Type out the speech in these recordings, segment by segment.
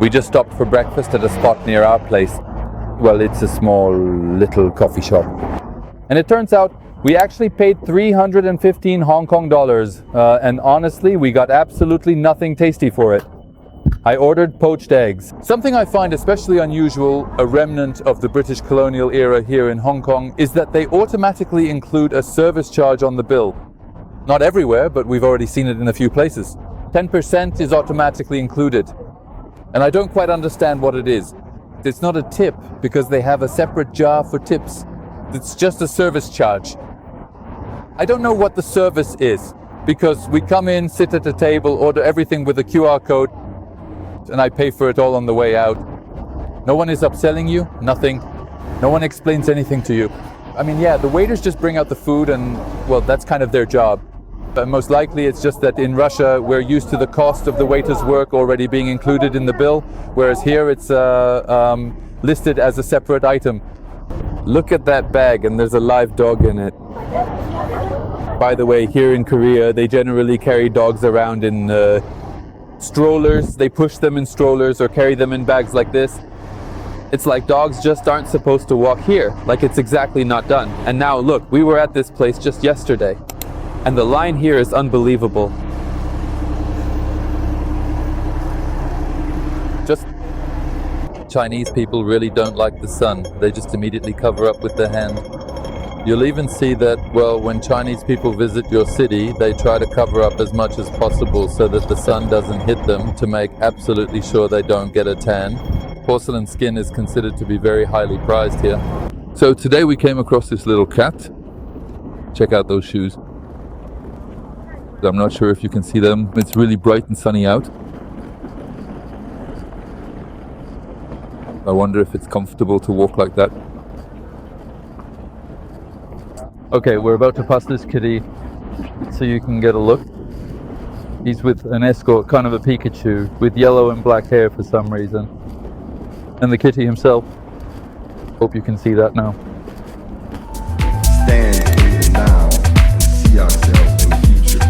We just stopped for breakfast at a spot near our place. Well, it's a small little coffee shop. And it turns out we actually paid 315 Hong Kong dollars, and honestly, we got absolutely nothing tasty for it. I ordered poached eggs. Something I find especially unusual, a remnant of the British colonial era here in Hong Kong, is that they automatically include a service charge on the bill. Not everywhere, but we've already seen it in a few places. 10% is automatically included. And I don't quite understand what it is. It's not a tip, because they have a separate jar for tips. It's just a service charge. I don't know what the service is, because we come in, sit at a table, order everything with a QR code, and I pay for it all on the way out. No one is upselling you, nothing. No one explains anything to you. I mean, yeah, the waiters just bring out the food and, well, that's kind of their job. But most likely it's just that in Russia we're used to the cost of the waiter's work already being included in the bill, whereas here it's listed as a separate item. Look at that bag, and there's a live dog in it. By the way, here in Korea they generally carry dogs around in strollers. They push them in strollers or carry them in bags like this. It's like dogs just aren't supposed to walk here, like it's exactly not done. And now look, we were at this place just yesterday, and the line here is unbelievable. Just Chinese people really don't like the sun. They just immediately cover up with their hand. You'll even see that, well, when Chinese people visit your city, they try to cover up as much as possible so that the sun doesn't hit them, to make absolutely sure they don't get a tan. Porcelain skin is considered to be very highly prized here. So today we came across this little cat. Check out those shoes. I'm not sure if you can see them. It's really bright and sunny out. I wonder if it's comfortable to walk like that. Okay, we're about to pass this kitty so you can get a look. He's with an escort, kind of a Pikachu, with yellow and black hair for some reason. And the kitty himself. Hope you can see that now. Stand now and see ourselves in the future.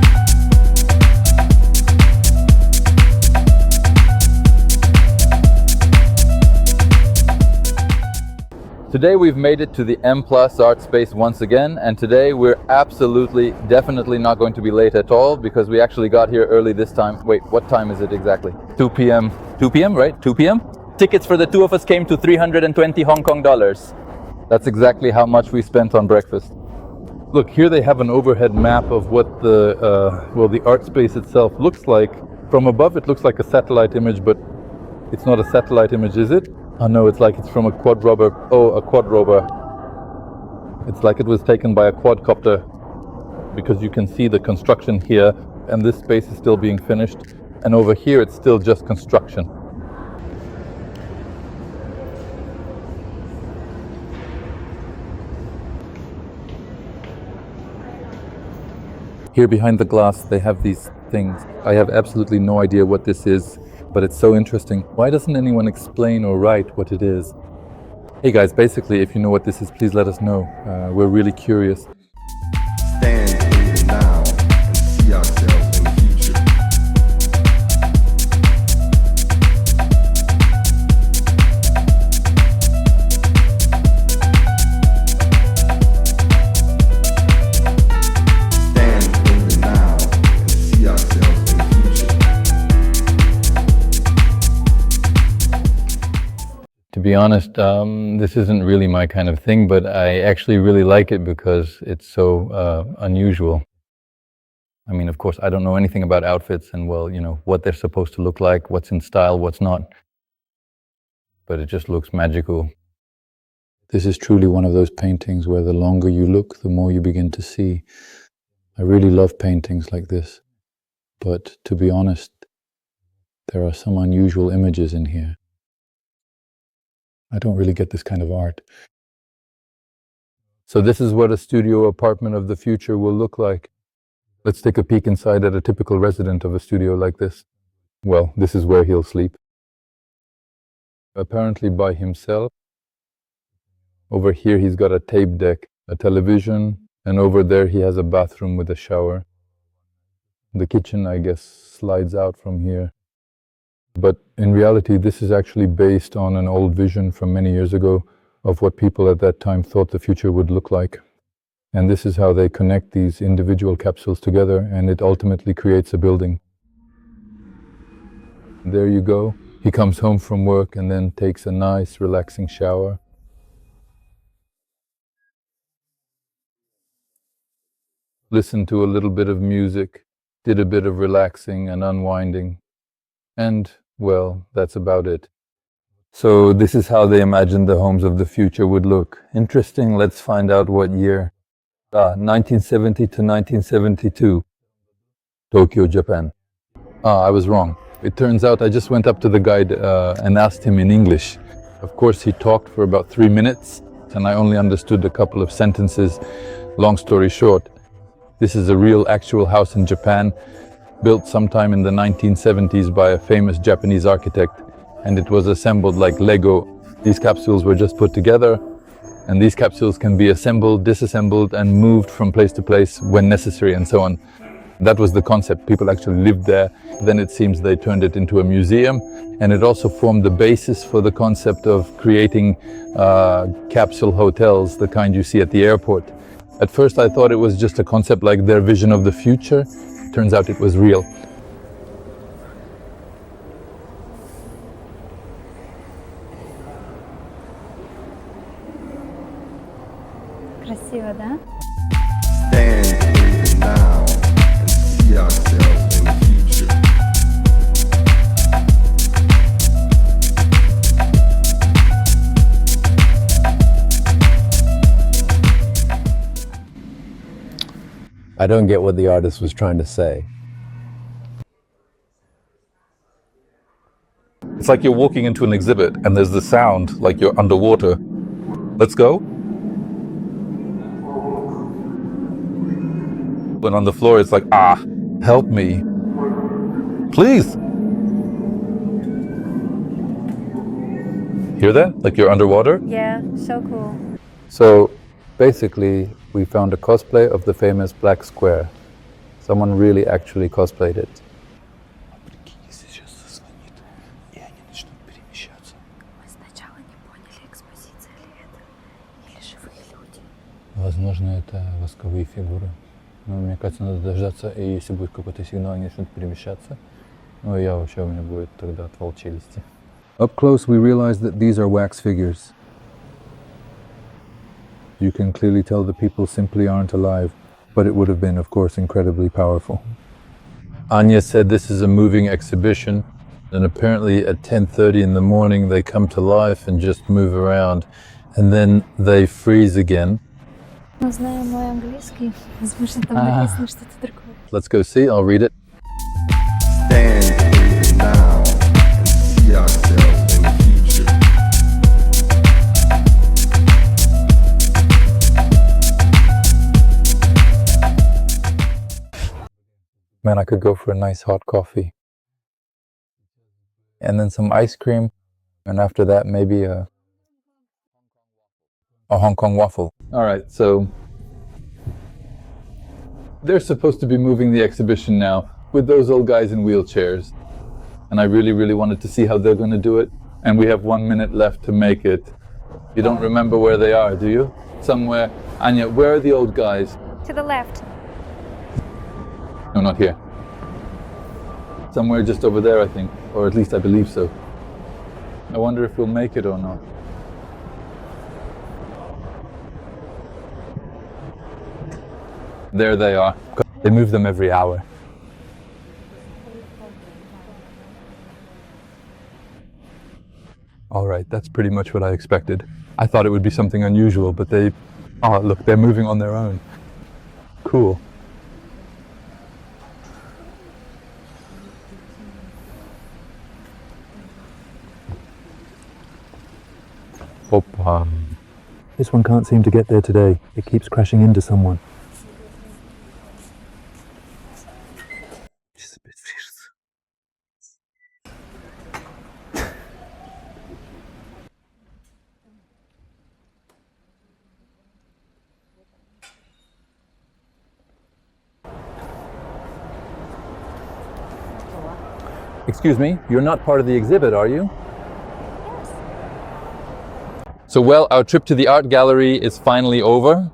Today we've made it to the M+ art space once again, and today we're absolutely, definitely not going to be late at all, because we actually got here early this time. Wait, what time is it exactly? 2 p.m. 2 p.m., right? 2 p.m? Tickets for the two of us came to 320 Hong Kong dollars. That's exactly how much we spent on breakfast. Look, here they have an overhead map of what the art space itself looks like. From above it looks like a satellite image, but it's not a satellite image, is it? Oh no, it's like it's from a quadrober. Oh, a quadrober. It's like it was taken by a quadcopter, because you can see the construction here, and this space is still being finished, and over here it's still just construction. Here behind the glass they have these things. I have absolutely no idea what this is, but it's so interesting. Why doesn't anyone explain or write what it is? Hey guys, basically, if you know what this is, please let us know. We're really curious. Stand now and see ourselves in the future. Stand now and see ourselves in the future. To be honest, this isn't really my kind of thing, but I actually really like it because it's so unusual. I mean, of course, I don't know anything about outfits and, well, you know, what they're supposed to look like, what's in style, what's not. But it just looks magical. This is truly one of those paintings where the longer you look, the more you begin to see. I really love paintings like this. But to be honest, there are some unusual images in here. I don't really get this kind of art. So this is what a studio apartment of the future will look like. Let's take a peek inside at a typical resident of a studio like this. Well, this is where he'll sleep. Apparently by himself. Over here he's got a tape deck, a television, and over there he has a bathroom with a shower. The kitchen, I guess, slides out from here. But in reality, this is actually based on an old vision from many years ago of what people at that time thought the future would look like. And this is how they connect these individual capsules together, and it ultimately creates a building. There you go. He comes home from work and then takes a nice, relaxing shower. Listened to a little bit of music, did a bit of relaxing and unwinding. And, well, that's about it. So this is how they imagined the homes of the future would look. Interesting. Let's find out what year. 1970 to 1972. Tokyo, Japan. I was wrong. It turns out I just went up to the guide and asked him in English. Of course, he talked for about 3 minutes, and I only understood a couple of sentences. Long story short, this is a real actual house in Japan, built sometime in the 1970s by a famous Japanese architect, and it was assembled like Lego. These capsules were just put together, and these capsules can be assembled, disassembled, and moved from place to place when necessary, and so on. That was the concept. People actually lived there. Then it seems they turned it into a museum, and it also formed the basis for the concept of creating capsule hotels, the kind you see at the airport. At first I thought it was just a concept like their vision of the future. Turns out it was real. Красиво, да? Stand in the now and see ourselves in the future. I don't get what the artist was trying to say. It's like you're walking into an exhibit and there's the sound like you're underwater. Let's go. But on the floor it's like, help me. Please. Hear that? Like you're underwater? Yeah, so cool. So basically we found a cosplay of the famous Black Square. Someone really actually cosplayed it. Возможно, это восковые фигуры. Но мне кажется, надо дождаться, и если будет какой-то сигнал, они начнут перемещаться. Ну, я вообще, у меня будет тогда отвал челюсти. Up close, we realized that these are wax figures. You can clearly tell the people simply aren't alive, but it would have been, of course, incredibly powerful. Anya said this is a moving exhibition, and apparently at 10:30 in the morning they come to life and just move around, and then they freeze again. Но знаю мой английский, возможно, там написано что-то другое. Let's go see, I'll read it. Stand in the now and see ourselves in the future. Man, I could go for a nice hot coffee. And then some ice cream, and after that maybe a Hong Kong waffle. All right, so they're supposed to be moving the exhibition now with those old guys in wheelchairs. And I really, really wanted to see how they're going to do it. And we have 1 minute left to make it. You don't remember where they are, do you? Somewhere. Anya, where are the old guys? To the left. No, not here. Somewhere just over there, I think. Or at least I believe so. I wonder if we'll make it or not. There they are. They move them every hour. All right, that's pretty much what I expected. I thought it would be something unusual, but look, they're moving on their own. Cool. Opa. This one can't seem to get there today. It keeps crashing into someone. Excuse me, you're not part of the exhibit, are you? So, well, our trip to the art gallery is finally over.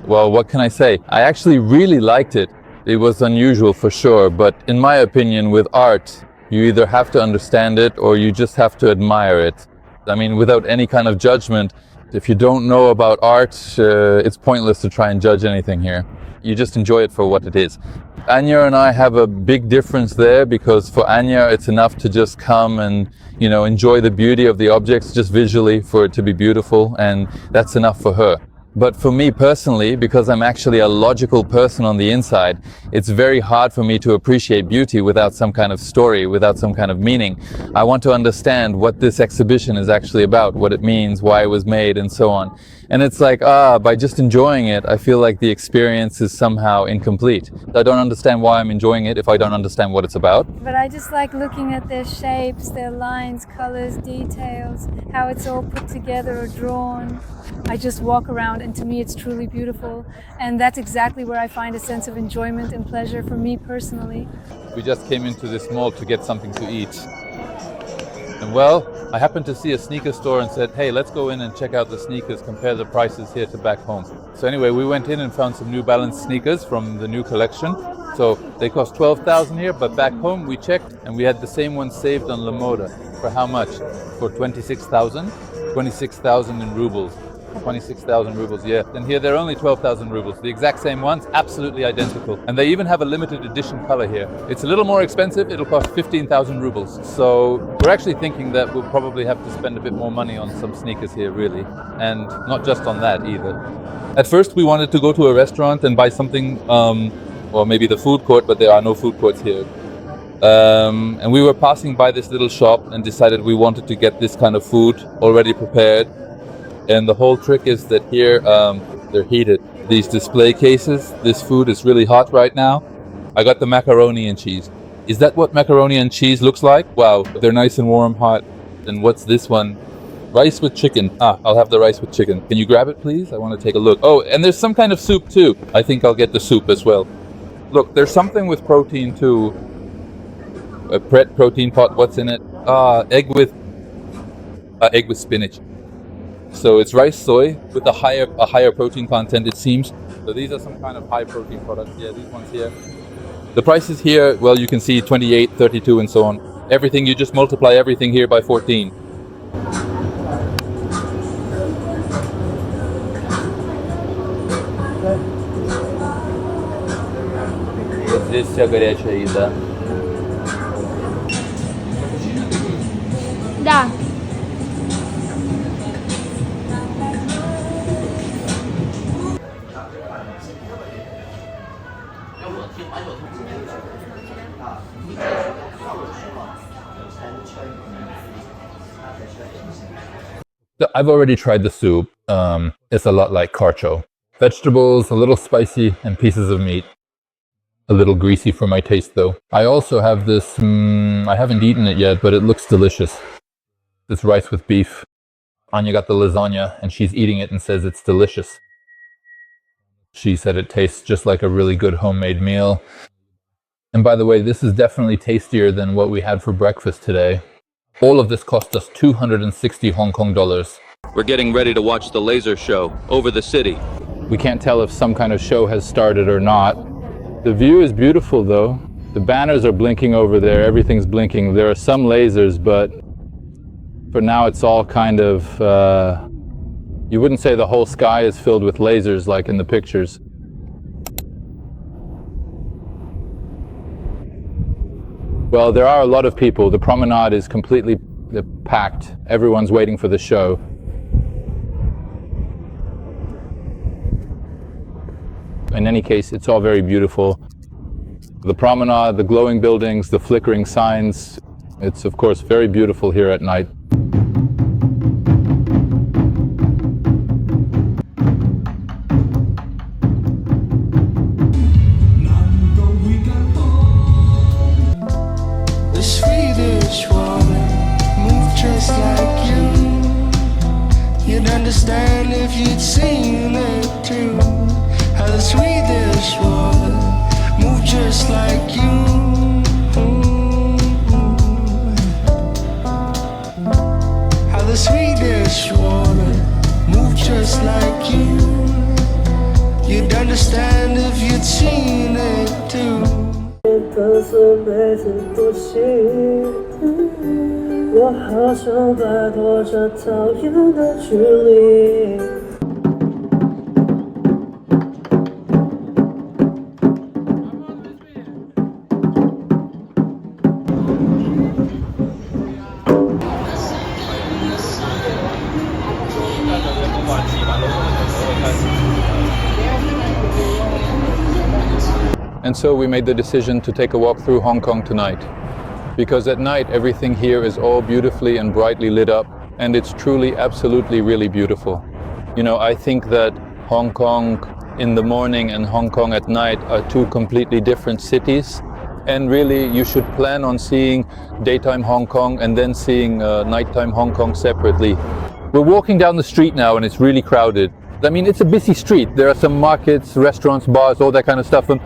Well, what can I say? I actually really liked it. It was unusual for sure, but in my opinion, with art, you either have to understand it or you just have to admire it. I mean, without any kind of judgment. If you don't know about art, it's pointless to try and judge anything here. You just enjoy it for what it is. Anya and I have a big difference there, because for Anya it's enough to just come and, you know, enjoy the beauty of the objects just visually, for it to be beautiful, and that's enough for her. But for me personally, because I'm actually a logical person on the inside, it's very hard for me to appreciate beauty without some kind of story, without some kind of meaning. I want to understand what this exhibition is actually about, what it means, why it was made, and so on. And it's like, by just enjoying it, I feel like the experience is somehow incomplete. I don't understand why I'm enjoying it if I don't understand what it's about. But I just like looking at their shapes, their lines, colors, details, how it's all put together or drawn. I just walk around, and to me it's truly beautiful. And that's exactly where I find a sense of enjoyment and pleasure for me personally. We just came into this mall to get something to eat. And well, I happened to see a sneaker store and said, hey, let's go in and check out the sneakers, compare the prices here to back home. So anyway, we went in and found some New Balance sneakers from the new collection. So they cost 12,000 here, but back home we checked and we had the same ones saved on La Moda. For how much? For 26,000? 26,000 in rubles. 26,000 rubles, yeah. And here they're only 12,000 rubles. The exact same ones, absolutely identical. And they even have a limited edition color here. It's a little more expensive, it'll cost 15,000 rubles. So we're actually thinking that we'll probably have to spend a bit more money on some sneakers here, really. And not just on that either. At first we wanted to go to a restaurant and buy something, or maybe the food court, but there are no food courts here. And we were passing by this little shop and decided we wanted to get this kind of food already prepared. And the whole trick is that here they're heated. These display cases, this food is really hot right now. I got the macaroni and cheese. Is that what macaroni and cheese looks like? Wow, they're nice and warm, hot. And what's this one? Rice with chicken. I'll have the rice with chicken. Can you grab it, please? I want to take a look. Oh, and there's some kind of soup too. I think I'll get the soup as well. Look, there's something with protein too. A protein pot, what's in it? Egg with spinach. So it's rice soy with a higher protein content, it seems. So these are some kind of high protein products. Yeah, these ones here. The prices here, well, you can see 28, 32 and so on. Everything, you just multiply everything here by 14. Здесь вся горячая еда. Да. I've already tried the soup. It's a lot like carcho. Vegetables, a little spicy, and pieces of meat. A little greasy for my taste though. I also have this, I haven't eaten it yet, but it looks delicious. This rice with beef. Anya got the lasagna and she's eating it and says it's delicious. She said it tastes just like a really good homemade meal. And by the way, this is definitely tastier than what we had for breakfast today. All of this cost us 260 Hong Kong dollars. We're getting ready to watch the laser show over the city. We can't tell if some kind of show has started or not. The view is beautiful though. The banners are blinking over there, everything's blinking. There are some lasers, but for now it's all kind of, you wouldn't say the whole sky is filled with lasers like in the pictures. Well, there are a lot of people. The promenade is completely packed. Everyone's waiting for the show. In any case, it's all very beautiful. The promenade, the glowing buildings, the flickering signs. It's of course very beautiful here at night. The Swedish woman moved just like you. You'd understand if you'd seen it too. How the Swedish woman moved just like you. understand if you'd seen it too. 的所每次呼吸，我好想摆脱这讨厌的距离。And so we made the decision to take a walk through Hong Kong tonight. Because at night everything here is all beautifully and brightly lit up, and it's truly, absolutely, really beautiful. You know, I think that Hong Kong in the morning and Hong Kong at night are two completely different cities. And really, you should plan on seeing daytime Hong Kong and then seeing nighttime Hong Kong separately. We're walking down the street now and it's really crowded. I mean, it's a busy street. There are some markets, restaurants, bars, all that kind of stuff. And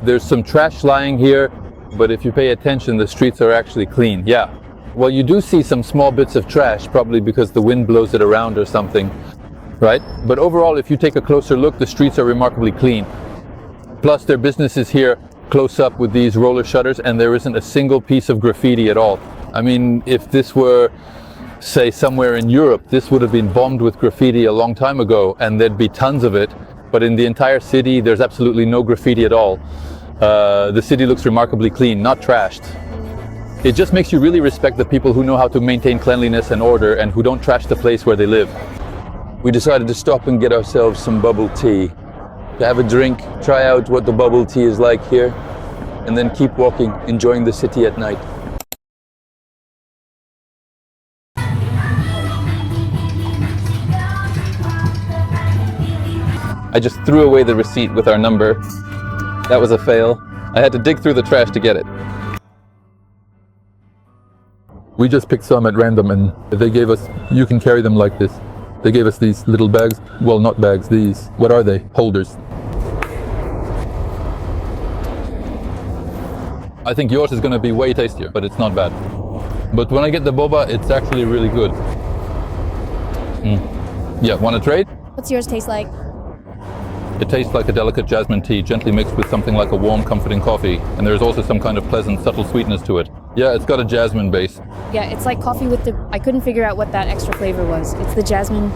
there's some trash lying here, but if you pay attention, the streets are actually clean. Yeah. Well, you do see some small bits of trash, probably because the wind blows it around or something, right? But overall, if you take a closer look, the streets are remarkably clean. Plus, their businesses here close up with these roller shutters, and there isn't a single piece of graffiti at all. I mean, if this were, say, somewhere in Europe, this would have been bombed with graffiti a long time ago, and there'd be tons of it. But in the entire city, there's absolutely no graffiti at all. The city looks remarkably clean, not trashed. It just makes you really respect the people who know how to maintain cleanliness and order and who don't trash the place where they live. We decided to stop and get ourselves some bubble tea. To have a drink, try out what the bubble tea is like here, and then keep walking, enjoying the city at night. I just threw away the receipt with our number. That was a fail. I had to dig through the trash to get it. We just picked some at random and they gave us, you can carry them like this. They gave us these little bags. Well, not bags, these, what are they? Holders. I think yours is going to be way tastier, but it's not bad. But when I get the boba, it's actually really good. Yeah, want to trade? What's yours taste like? It tastes like a delicate jasmine tea, gently mixed with something like a warm, comforting coffee. And there's also some kind of pleasant, subtle sweetness to it. Yeah, it's got a jasmine base. Yeah, it's like coffee with the... I couldn't figure out what that extra flavor was. It's the jasmine.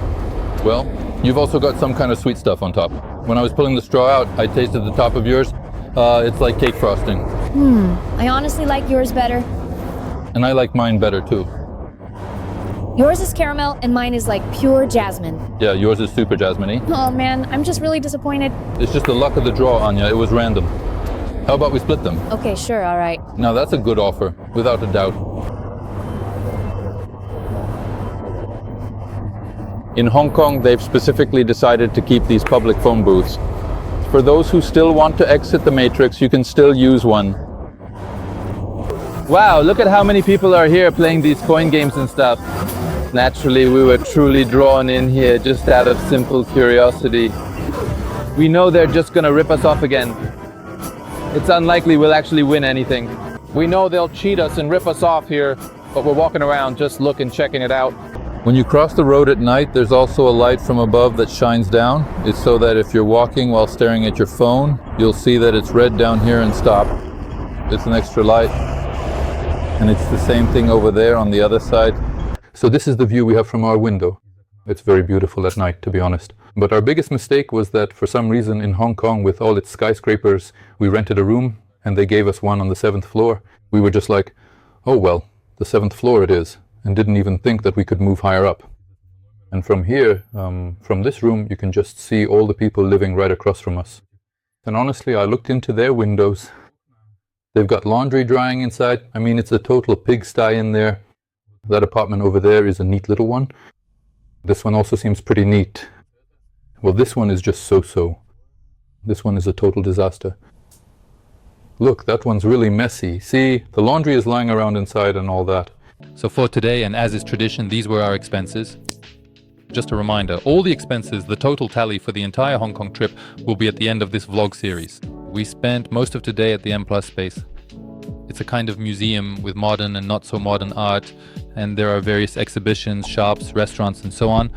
Well, you've also got some kind of sweet stuff on top. When I was pulling the straw out, I tasted the top of yours. It's like cake frosting. I honestly like yours better. And I like mine better too. Yours is caramel and mine is like pure jasmine. Yeah, yours is super jasmine-y. Oh man, I'm just really disappointed. It's just the luck of the draw, Anya. It was random. How about we split them? Okay, sure, all right. Now that's a good offer, without a doubt. In Hong Kong, they've specifically decided to keep these public phone booths. For those who still want to exit the matrix, you can still use one. Wow, look at how many people are here playing these coin games and stuff. Naturally, we were truly drawn in here just out of simple curiosity. We know they're just gonna rip us off again. It's unlikely we'll actually win anything. We know they'll cheat us and rip us off here, but we're walking around just looking, checking it out. When you cross the road at night, there's also a light from above that shines down. It's so that if you're walking while staring at your phone, you'll see that it's red down here and stop. It's an extra light. And it's the same thing over there on the other side. So this is the view we have from our window. It's very beautiful at night, to be honest. But our biggest mistake was that for some reason in Hong Kong, with all its skyscrapers, we rented a room and they gave us one on the 7th floor. We were just like, oh well, the 7th floor it is, and didn't even think that we could move higher up. And from here, from this room, you can just see all the people living right across from us. And honestly, I looked into their windows. They've got laundry drying inside. I mean, it's a total pigsty in there. That apartment over there is a neat little one. This one also seems pretty neat. Well, this one is just so-so. This one is a total disaster. Look, that one's really messy. See, the laundry is lying around inside and all that. So for today, and as is tradition, these were our expenses. Just a reminder, all the expenses, the total tally for the entire Hong Kong trip will be at the end of this vlog series. We spent most of today at the M+ space. It's a kind of museum with modern and not so modern art, and there are various exhibitions, shops, restaurants and so on.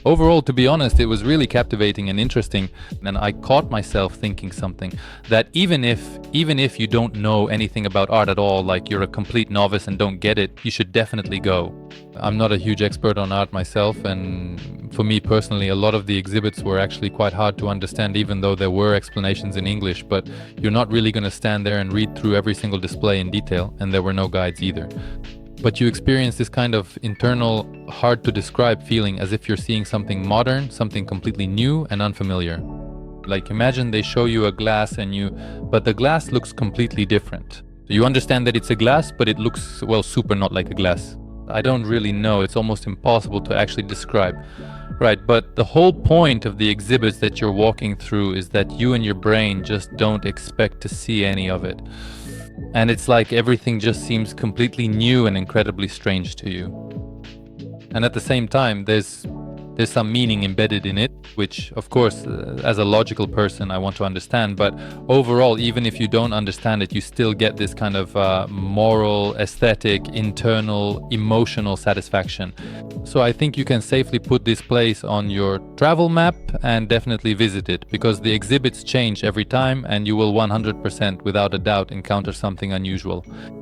Overall, to be honest, it was really captivating and interesting, and I caught myself thinking something, that even if you don't know anything about art at all, like you're a complete novice and don't get it, you should definitely go. I'm not a huge expert on art myself, and for me personally, a lot of the exhibits were actually quite hard to understand, even though there were explanations in English, but you're not really going to stand there and read through every single display in detail, and there were no guides either. But you experience this kind of internal, hard to describe feeling, as if you're seeing something modern, something completely new and unfamiliar. Like, imagine they show you a glass but the glass looks completely different. You understand that it's a glass, but it looks, well, super not like a glass. I don't really know, it's almost impossible to actually describe. Right, but the whole point of the exhibits that you're walking through is that you and your brain just don't expect to see any of it. And it's like everything just seems completely new and incredibly strange to you. And at the same time, there's some meaning embedded in it, which, of course, as a logical person, I want to understand. But overall, even if you don't understand it, you still get this kind of moral, aesthetic, internal, emotional satisfaction. So I think you can safely put this place on your travel map and definitely visit it, because the exhibits change every time and you will 100% without a doubt encounter something unusual.